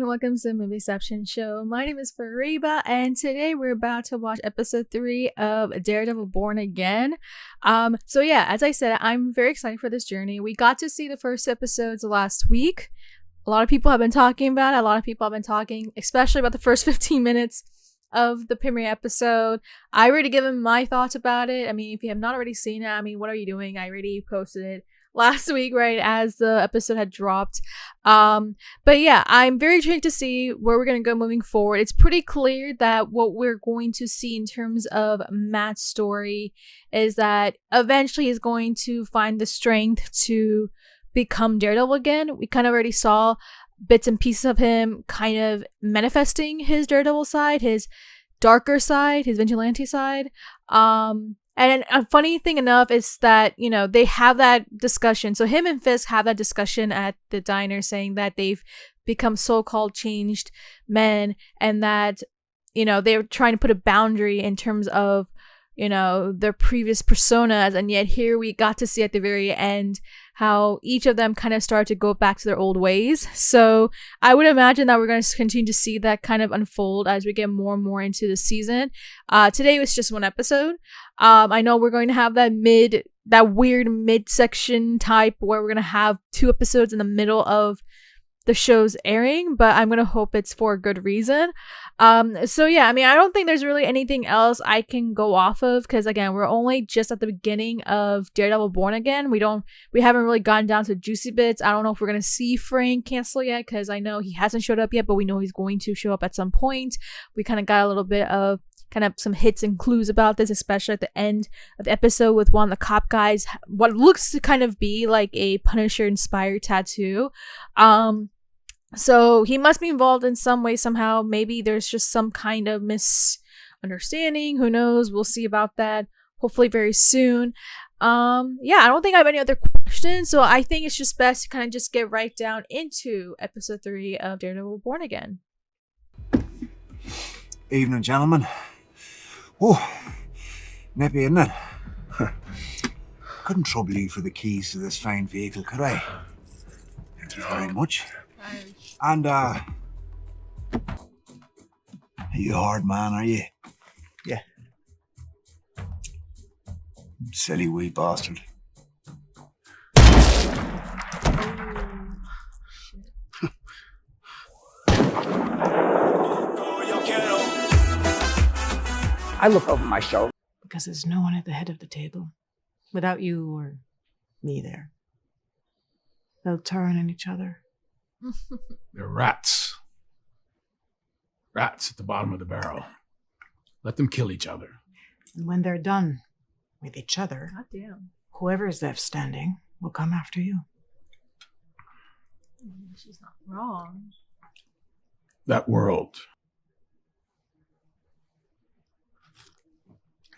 and welcome to the Movieception Show. My name is Fariba, and today we're about to watch episode 3 of Daredevil Born Again. So yeah, as I said, I'm very excited for this journey. We got to see the first episodes last week. A lot of people have been talking about it. A lot of people have been talking, especially about the first 15 minutes of the premiere episode. I already given my thoughts about it. I mean, if you have not already seen it, I mean, what are you doing? I already posted it last week, right as the episode had dropped. But yeah, I'm very intrigued to see where we're going to go moving forward. It's pretty clear that what we're going to see in terms of Matt's story is that eventually he's going to find the strength to become Daredevil again. We kind of already saw bits and pieces of him kind of manifesting his Daredevil side, his darker side, his vigilante side. And a funny thing enough is that, you know, they have that discussion. So him and Fisk have that discussion at the diner saying that they've become so-called changed men and that, you know, they're trying to put a boundary in terms of, you know, their previous personas. And yet here we got to see at the very end how each of them kind of started to go back to their old ways. So I would imagine that we're going to continue to see that kind of unfold as we get more and more into the season. Today was just one episode. I know we're going to have that weird mid-section type where we're going to have 2 episodes in the middle of the show's airing, but I'm going to hope it's for a good reason. So yeah, I mean, I don't think there's really anything else I can go off of because again, we're only just at the beginning of Daredevil Born Again. We haven't really gotten down to juicy bits. I don't know if we're going to see Frank cancel yet because I know he hasn't showed up yet, but we know he's going to show up at some point. We kind of got a little bit of kind of some hits and clues about this, especially at the end of the episode with one of the cop guys, what looks to kind of be like a Punisher inspired tattoo. So he must be involved in some way, somehow. Maybe there's just some kind of misunderstanding. Who knows? We'll see about that hopefully very soon. Yeah, I don't think I have any other questions. So I think it's just best to kind of just get right down into episode 3 of Daredevil Born Again. Evening, gentlemen. Oh, nippy, isn't it? Couldn't trouble you for the keys to this fine vehicle, could I? Thank you very much. And, you a hard man, are you? Yeah. Silly wee bastard. I look over my shoulder. Because there's no one at the head of the table. Without you or me there. They'll turn on each other. They're rats. Rats at the bottom of the barrel. Let them kill each other. And when they're done with each other, Goddamn. whoever is left standing will come after you. She's not wrong. That world.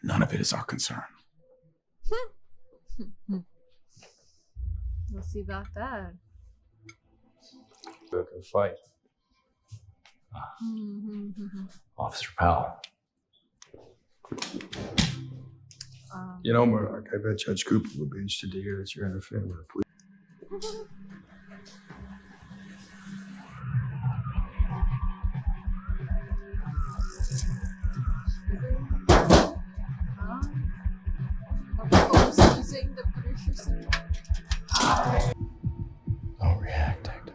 None of it is our concern. We'll see about that. Go fight. Officer Powell. You know, Murdoch, I bet Judge Cooper would be interested to hear that you're interfering with the police. Don't react, Hector.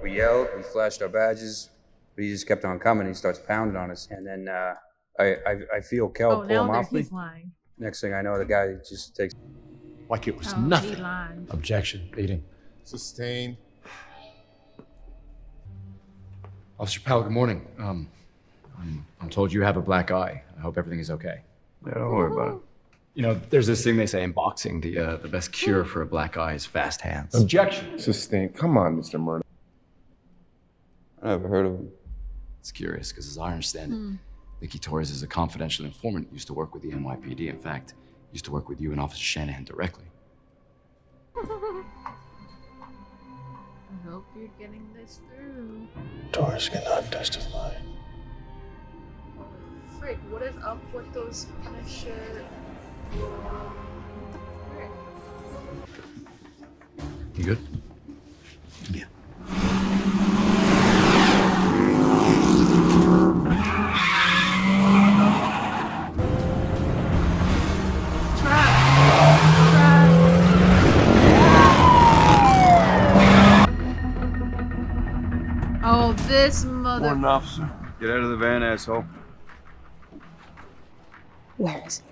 We yelled, we flashed our badges, but he just kept on coming. He starts pounding on us. And then I feel Kel pull him off me. He's lying. Next thing I know, the guy just takes... Like it was He nothing. lied. Objection. Beating. Sustained. Officer Powell, good morning. I'm told you have a black eye. I hope everything is okay. Yeah, don't worry about it. You know, there's this thing they say in boxing, the best cure for a black eye is fast hands. Objection. Sustained. Come on, Mr. Murdoch. I never heard of him. It's curious, because as I understand it, Vicky Torres is a confidential informant, used to work with the NYPD. In fact, used to work with you and Officer Shanahan directly. I hope you're getting this through. Torres cannot testify. Holy frick, what is up with those Punisher? What the frick? You good? Yeah. this mother. Morning, officer. Get out of the van, asshole. Where is he?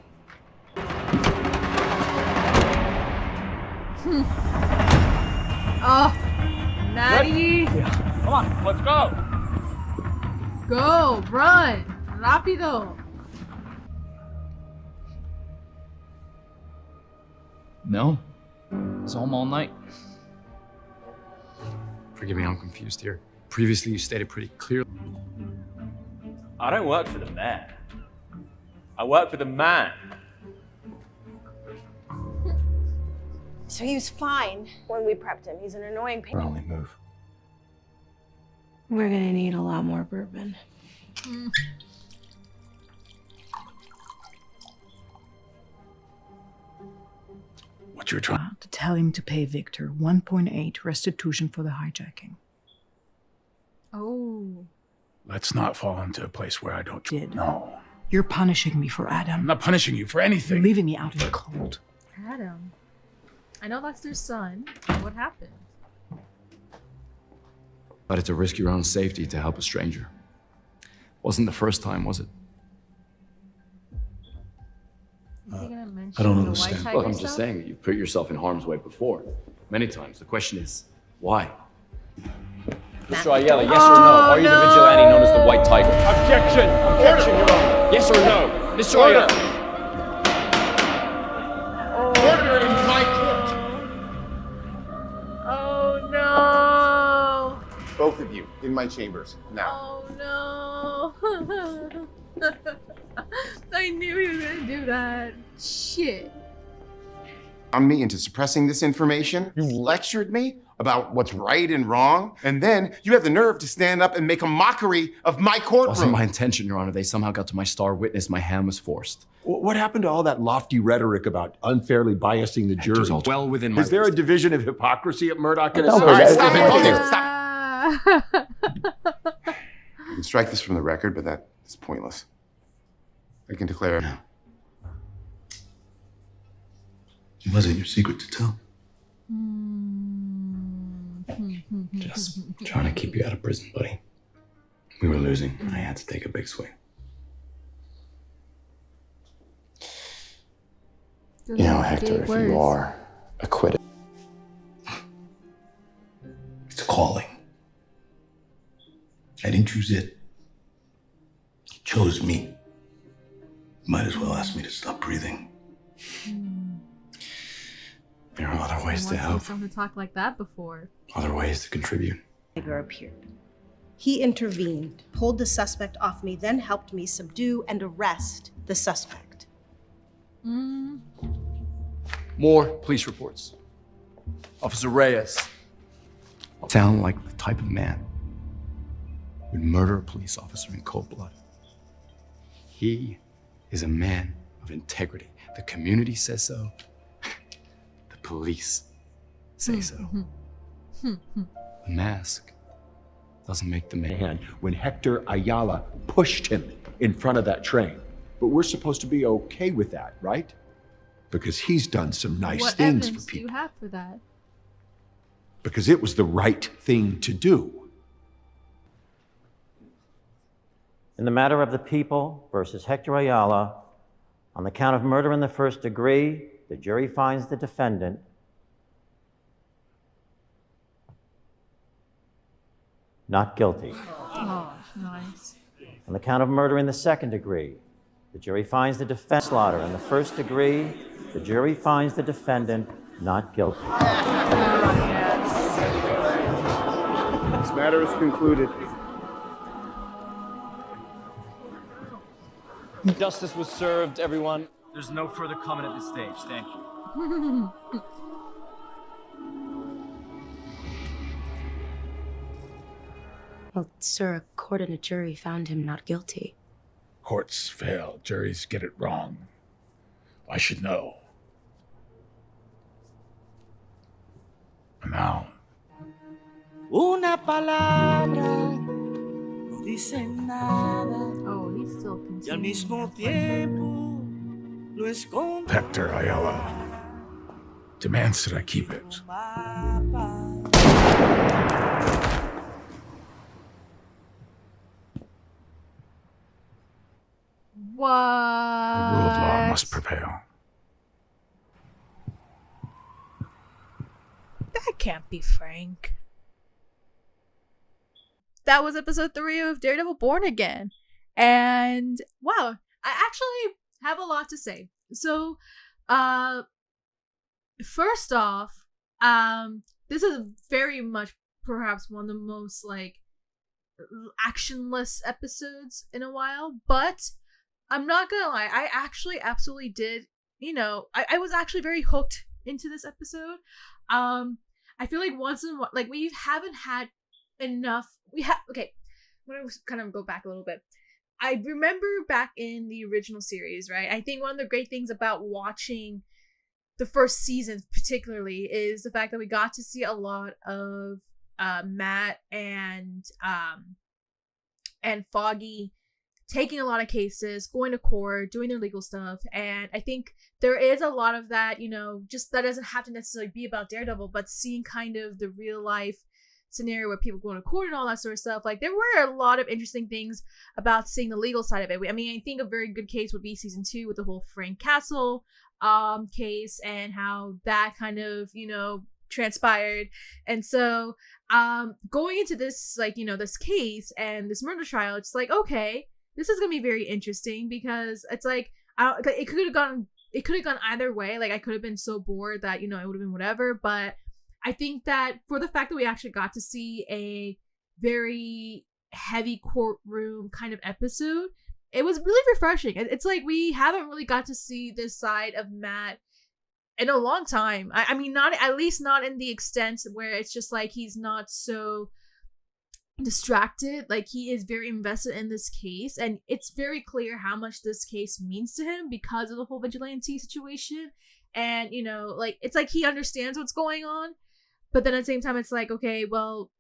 Oh, Natty. Come on, let's go. Go, run, rápido. No. I was home all night. Forgive me, I'm confused here. Previously, you stated pretty clearly. I don't work for the mayor. I work for the man. So he was fine when we prepped him. He's an annoying pain. Our only move. We're gonna need a lot more bourbon. What you're trying. To tell him to pay Victor 1.8 restitution for the hijacking. Oh. Let's not fall into a place where I don't. Did. No. You're punishing me for I'm Adam. not punishing you for You're anything. leaving me out in the cold. Adam. I know that's their son. What happened? But to risk your own safety to help a stranger. Wasn't the first time, was it? Is he gonna mention I don't the understand. White Tiger Well, I'm just stuff? saying that you put yourself in harm's way before. Many times. The question is, why? Mr. Ayala, yes or no? Are you the vigilante known as the White Tiger? Objection! Objection, Your Honor. Yes or no? Mr. Ayala. Order in my Oh no! court. Both of you in my chambers now. Oh no! I knew he was gonna do that. Shit. On me into suppressing this information. You lectured me about what's right and wrong, and then you have the nerve to stand up and make a mockery of my courtroom. Wasn't my intention, Your Honor. They somehow got to my star witness. My hand was forced. What happened to all that lofty rhetoric about unfairly biasing the jury? Hector's well within my Is there a wisdom. division of hypocrisy at Murdoch? All right, stop it. Hold it. Stop. Ah. You can strike this from the record, but that is pointless. I can declare. It wasn't your secret to tell. Just trying to keep you out of prison, buddy. We were losing. I had to take a big swing. Those You know, are Hector, big if words. you are acquitted. It's a calling. I didn't choose it. He chose me. Might as well ask me to stop breathing. There are other ways to I've help, seen someone talk like that before. other ways to contribute. Tiger appeared. He intervened, pulled the suspect off me, then helped me subdue and arrest the suspect. More police reports. Officer Reyes. Sound like the type of man who'd murder a police officer in cold blood. He is a man of integrity. The community says so. The police say so. The mask doesn't make the man. And when Hector Ayala pushed him in front of that train. But we're supposed to be okay with that, right? Because he's done some nice What things evidence for do you people. have for that? Because it was the right thing to do. In the matter of the people versus Hector Ayala, on the count of murder in the first degree, the jury finds the defendant not guilty. Oh, nice. On the count of murder in the second degree, the jury finds the defendant slaughter. In the first degree, the jury finds the defendant not guilty. This matter is concluded. Justice was served, everyone. There's no further comment at this stage. Thank you. Well, sir, a court and a jury found him not guilty. Courts fail, juries get it wrong. I should know. And now, Una palabra no dice nada. Oh, he's still Y al mismo tiempo lo esconde. Hector Ayala demands that I keep it. What? The rule of law must prevail. That can't be Frank. That was episode 3 of Daredevil Born Again. And wow, I actually have a lot to say. So, first off, this is very much perhaps one of the most like actionless episodes in a while, but I'm not gonna lie, I actually absolutely did, I was actually very hooked into this episode. I feel like once in a while, like we haven't had enough. Okay, I'm gonna kind of go back a little bit. I remember back in the original series, right? I think one of the great things about watching the first season particularly is the fact that we got to see a lot of Matt and Foggy taking a lot of cases, going to court, doing their legal stuff. And I think there is a lot of that, just that doesn't have to necessarily be about Daredevil, but seeing kind of the real life scenario where people go to court and all that sort of stuff. Like, there were a lot of interesting things about seeing the legal side of it. I mean, I think a very good case would be season 2 with the whole Frank Castle case and how that kind of, transpired. And so going into this, like, this case and this murder trial, it's like, okay, this is gonna be very interesting, because it's like it could have gone either way. Like, I could have been so bored that it would have been whatever. But I think that for the fact that we actually got to see a very heavy courtroom kind of episode, it was really refreshing. It's like we haven't really got to see this side of Matt in a long time. I mean, not at least not in the extent where it's just like he's not so distracted. Like, he is very invested in this case, and it's very clear how much this case means to him because of the whole vigilante situation. And like, it's like he understands what's going on, but then at the same time it's like, okay, well,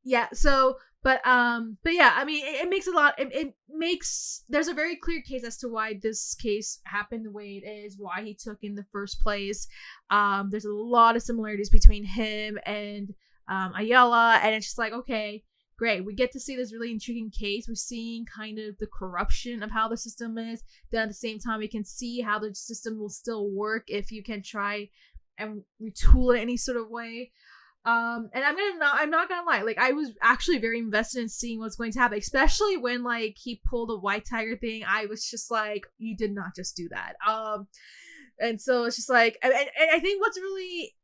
yeah, so but yeah, I mean, it makes a lot, it makes, there's a very clear case as to why this case happened the way it is, why he took in the first place. There's a lot of similarities between him and Ayala, and it's just like, okay, great, we get to see this really intriguing case. We're seeing kind of the corruption of how the system is. Then at the same time, we can see how the system will still work if you can try and retool it any sort of way. And I'm not gonna lie, like, I was actually very invested in seeing what's going to happen, especially when like he pulled the white tiger thing. I was just like, you did not just do that. And so it's just like, and I think what's really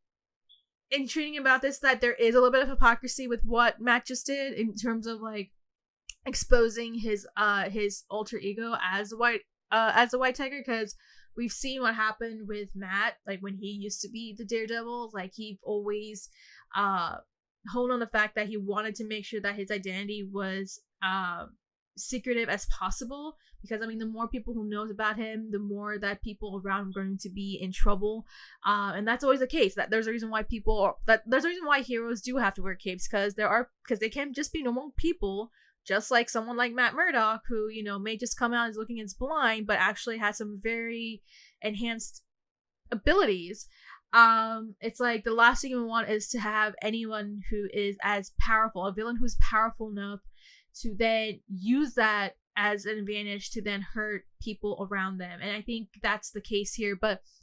intriguing about this, that there is a little bit of hypocrisy with what Matt just did in terms of like exposing his alter ego as a white tiger, because we've seen what happened with Matt, like when he used to be the Daredevil. Like, he always honed on the fact that he wanted to make sure that his identity was secretive as possible, because I mean, the more people who knows about him, the more that people around him are going to be in trouble. And that's always the case. That there's a reason why there's a reason why heroes do have to wear capes, because they can't just be normal people. Just like someone like Matt Murdock, who, may just come out as looking as blind, but actually has some very enhanced abilities. It's like the last thing we want is to have anyone who is as powerful, a villain who's powerful enough to then use that as an advantage to then hurt people around them. And I think that's the case here.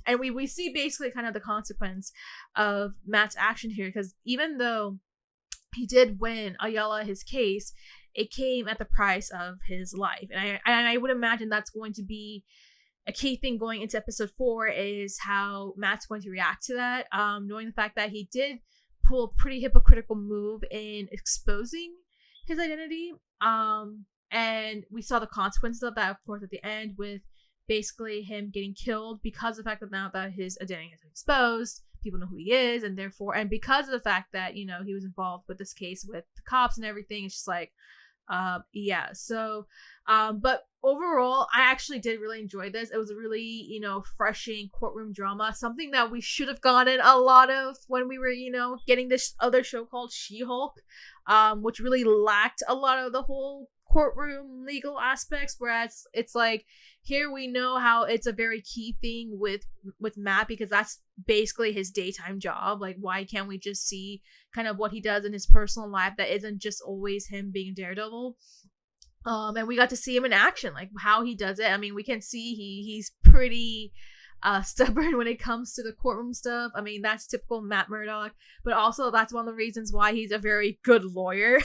And we see basically kind of the consequence of Matt's action here, because even though he did win Ayala his case, it came at the price of his life. And I would imagine that's going to be a key thing going into episode 4, is how Matt's going to react to that, knowing the fact that he did pull a pretty hypocritical move in exposing his identity. And we saw the consequences of that, of course, at the end, with basically him getting killed because of the fact that now that his identity has been exposed, people know who he is, and therefore, and because of the fact that, he was involved with this case with the cops and everything, it's just like, yeah. So, but overall, I actually did really enjoy this. It was a really, refreshing courtroom drama, something that we should have gotten a lot of when we were, getting this other show called She-Hulk, which really lacked a lot of the whole courtroom legal aspects, whereas it's like here we know how it's a very key thing with Matt, because that's basically his daytime job. Like, why can't we just see kind of what he does in his personal life that isn't just always him being Daredevil? And we got to see him in action, like how he does it. I mean, we can see he's pretty stubborn when it comes to the courtroom stuff. I mean, that's typical Matt Murdock, but also that's one of the reasons why he's a very good lawyer.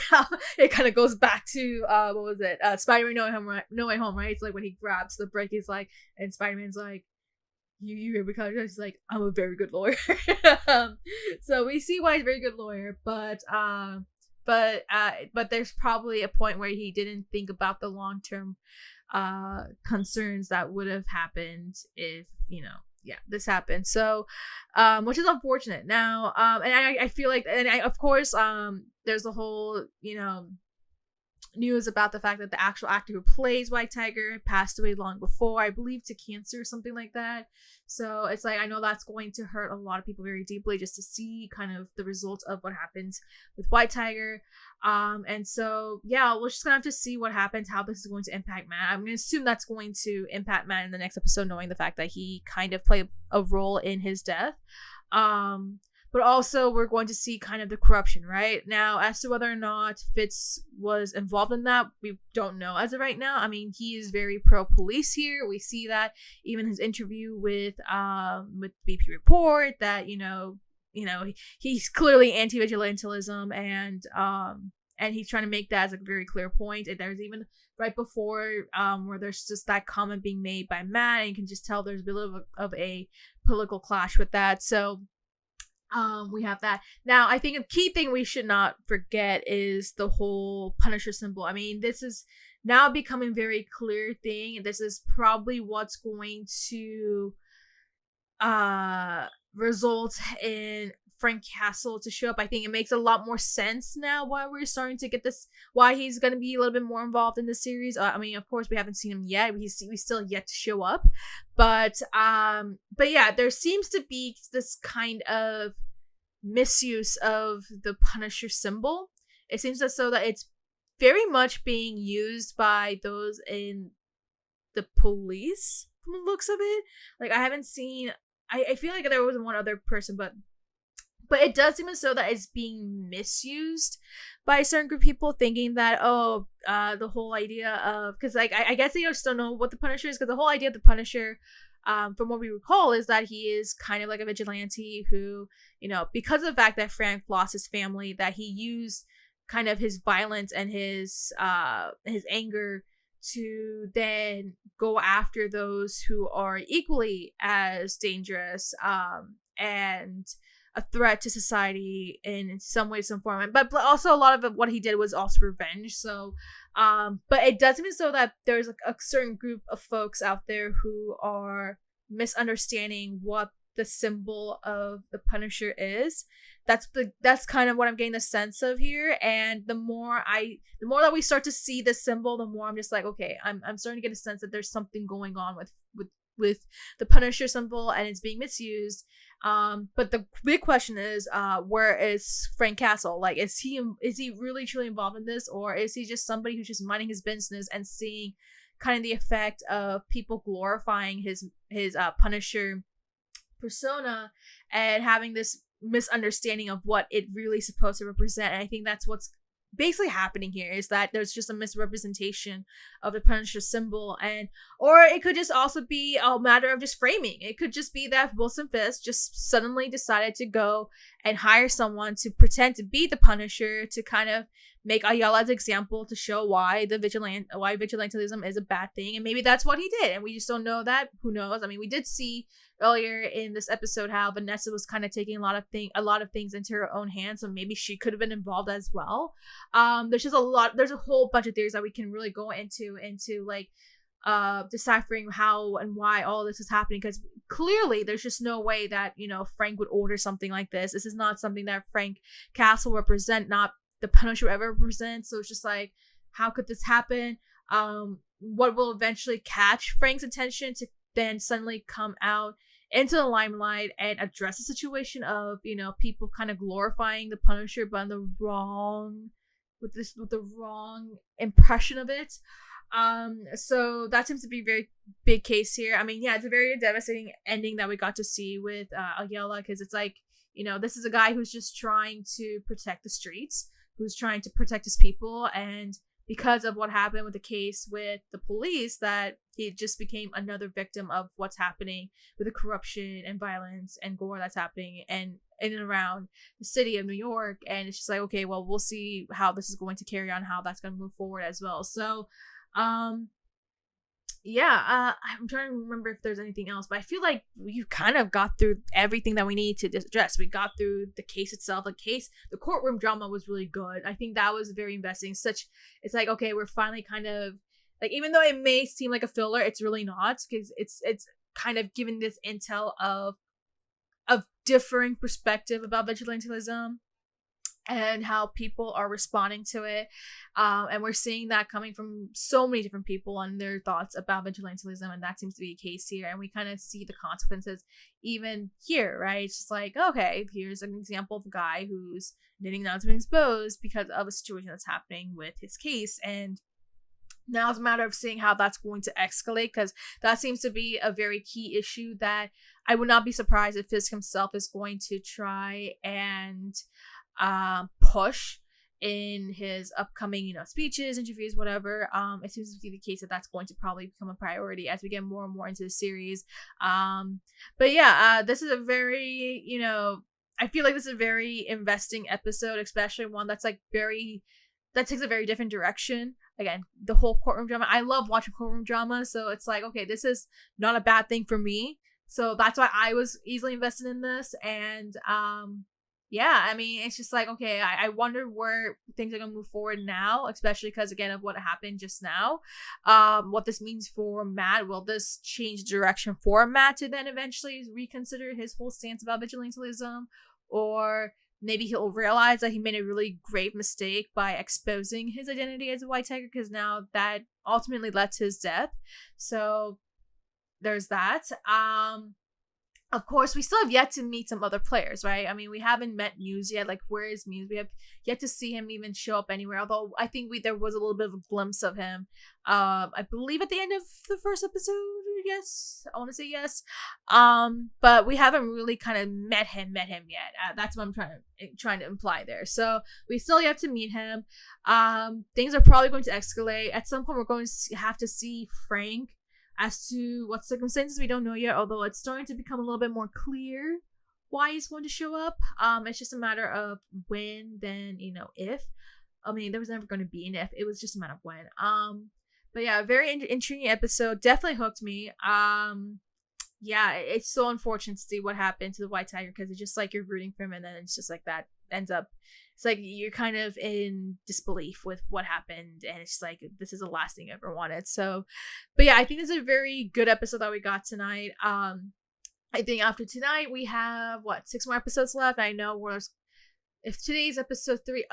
It kind of goes back to what was it? Spider-Man No Way Home, right? It's like when he grabs the brick, he's like, and Spider-Man's like, you because he's like, I'm a very good lawyer. So we see why he's a very good lawyer, but there's probably a point where he didn't think about the long-term concerns that would have happened if, this happened. So which is unfortunate. Now and I feel like, of course there's the whole news about the fact that the actual actor who plays White Tiger passed away long before, I believe, to cancer or something like that. So it's like, I know that's going to hurt a lot of people very deeply, just to see kind of the results of what happens with White Tiger. And so we're just gonna have to see what happens, how this is going to impact Matt. I'm gonna assume that's going to impact Matt in the next episode, knowing the fact that he kind of played a role in his death. But also we're going to see kind of the corruption, right? Now, as to whether or not Fitz was involved in that, we don't know as of right now. I mean, he is very pro-police here. We see that even his interview with BP Report, that, he's clearly anti-vigilantism, and he's trying to make that as a very clear point. And there's even right before where there's just that comment being made by Matt, and you can just tell there's a bit of a political clash with that. So we have that. Now, I think a key thing we should not forget is the whole Punisher symbol. I mean, this is now becoming a very clear thing, and this is probably what's going to result in Frank Castle to show up. I think it makes a lot more sense now why we're starting to get this, why he's going to be a little bit more involved in the series. I mean, of course, we haven't seen him yet. We still yet to show up, but yeah, there seems to be this kind of misuse of the Punisher symbol. It seems as though that it's very much being used by those in the police from the looks of it. Like, I haven't seen, I feel like there was one other person, but it does seem as though that it's being misused by a certain group of people, thinking that, the whole idea of, because like I guess they just don't know what the Punisher is, because the whole idea of the Punisher, from what we recall, is that he is kind of like a vigilante who, because of the fact that Frank lost his family, that he used kind of his violence and his anger to then go after those who are equally as dangerous and a threat to society in some way, some form. But also a lot of what he did was also revenge. So, but it does seem as though that there's a certain group of folks out there who are misunderstanding what the symbol of the Punisher is. That's kind of what I'm getting the sense of here. And the more that we start to see this symbol, the more I'm just like, okay, I'm starting to get a sense that there's something going on with the Punisher symbol, and it's being misused. But the big question is, where is Frank Castle? Like, is he really truly involved in this, or is he just somebody who's just minding his business and seeing kind of the effect of people glorifying his Punisher persona and having this misunderstanding of what it really supposed to represent? And I think that's what's basically happening here, is that there's just a misrepresentation of the Punisher symbol, or it could just also be a matter of just framing. It could just be that Wilson Fisk just suddenly decided to go and hire someone to pretend to be the Punisher, to kind of make Ayala's example, to show why vigilantism is a bad thing. And maybe that's what he did, and we just don't know that. Who knows? I mean, we did see earlier in this episode how Vanessa was kind of taking a lot of things into her own hands, so maybe she could have been involved as well. There's a whole bunch of theories that we can really go into like deciphering how and why all this is happening, because clearly there's just no way that Frank would order something like this. This is not something that Frank Castle represent, not the Punisher ever represent. So it's just like, how could this happen? What will eventually catch Frank's attention to then suddenly come out into the limelight and address the situation of people kind of glorifying the Punisher, but with the wrong impression of it. So that seems to be a very big case here. I mean, yeah, it's a very devastating ending that we got to see with Ayala, because it's like, this is a guy who's just trying to protect the streets, who's trying to protect his people, and because of what happened with the case with the police, that he just became another victim of what's happening with the corruption and violence and gore that's happening and in and around the city of New York. And it's just like, okay, well, we'll see how this is going to carry on, how that's going to move forward as well. So I'm trying to remember if there's anything else, but I feel like we kind of got through everything that we need to address. We got through the case itself. The courtroom drama was really good. I think that was very investing. It's like, okay, we're finally kind of like, even though it may seem like a filler, it's really not, because it's kind of giving this intel of differing perspective about vigilantism and how people are responding to it. And we're seeing that coming from so many different people and their thoughts about vigilantism, and that seems to be a case here. And we kind of see the consequences even here, right? It's just like, okay, here's an example of a guy who's knitting down to be exposed because of a situation that's happening with his case. And now it's a matter of seeing how that's going to escalate, because that seems to be a very key issue that I would not be surprised if Fisk himself is going to try and push in his upcoming, speeches, interviews, whatever. It seems to be the case that that's going to probably become a priority as we get more and more into the series. This is a very, I feel like this is a very investing episode, especially one that's like that takes a very different direction. Again, the whole courtroom drama. I love watching courtroom drama, so it's like, okay, this is not a bad thing for me. So that's why I was easily invested in this. And it's just like, okay, I wonder where things are going to move forward now, especially because, again, of what happened just now. What this means for Matt. Will this change direction for Matt to then eventually reconsider his whole stance about vigilantism? Or maybe he'll realize that he made a really grave mistake by exposing his identity as a White Tiger, because now that ultimately led to his death. So there's that. Of course, we still have yet to meet some other players, right? I mean, we haven't met Muse yet. Like, where is Muse? We have yet to see him even show up anywhere. Although I think there was a little bit of a glimpse of him. I believe at the end of the first episode. Yes, I want to say yes. But we haven't really kind of met him yet. That's what I'm trying to imply there. So we still have to meet him. Things are probably going to escalate. At some point, we're going to have to see Frank. As to what circumstances, we don't know yet, although it's starting to become a little bit more clear why he's going to show up. It's just a matter of when, then, if. I mean, there was never going to be an if. It was just a matter of when. Very intriguing episode. Definitely hooked me. It's so unfortunate to see what happened to the White Tiger, because it's just like you're rooting for him, and then it's just like that ends up. It's like you're kind of in disbelief with what happened, and it's like, this is the last thing I ever wanted. So, I think this is a very good episode that we got tonight. I think after tonight we have 6 more episodes left. I know if today's episode 3.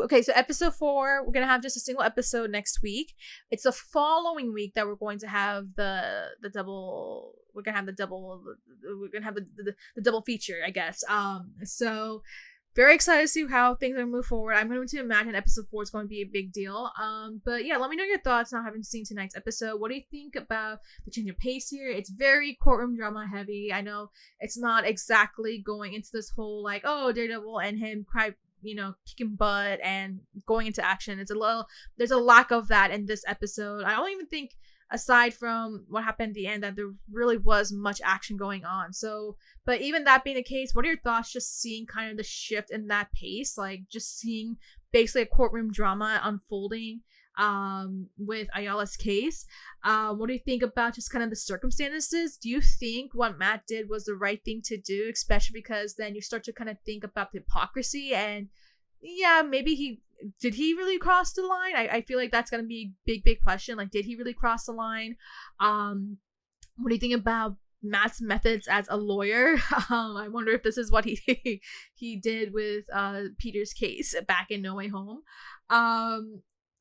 Okay, so episode 4, we're gonna have just a single episode next week. It's the following week that we're going to have the double. We're gonna have the double feature, I guess. So very excited to see how things are gonna move forward. I'm going to imagine episode 4 is going to be a big deal. Let me know your thoughts now, having seen tonight's episode. What do you think about the change of pace here? It's very courtroom drama heavy. I know it's not exactly going into this whole like, oh, Daredevil and him kicking butt and going into action. There's a lack of that in this episode. I don't even think, aside from what happened at the end, that there really was much action going on. So, but even that being the case, what are your thoughts just seeing kind of the shift in that pace? Like, just seeing basically a courtroom drama unfolding with Ayala's case. What do you think about just kind of the circumstances? Do you think what Matt did was the right thing to do, especially because then you start to kind of think about the hypocrisy, and maybe did he really cross the line? I feel like that's gonna be a big question. Like, did he really cross the line? What do you think about Matt's methods as a lawyer? I wonder if this is what he did with Peter's case back in No Way Home.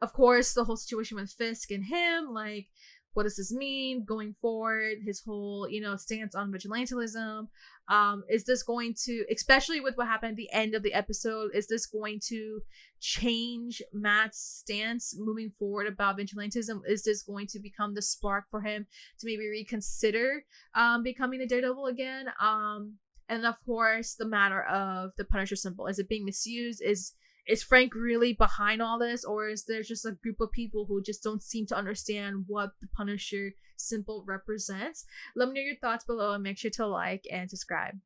Of course, the whole situation with Fisk and him, like, what does this mean going forward? His whole, stance on vigilantism. Is this going to, especially with what happened at the end of the episode, is this going to change Matt's stance moving forward about vigilantism? Is this going to become the spark for him to maybe reconsider becoming the Daredevil again? And of course, the matter of the Punisher symbol. Is it being misused? is Frank really behind all this, or is there just a group of people who just don't seem to understand what the Punisher symbol represents? Let me know your thoughts below and make sure to like and subscribe.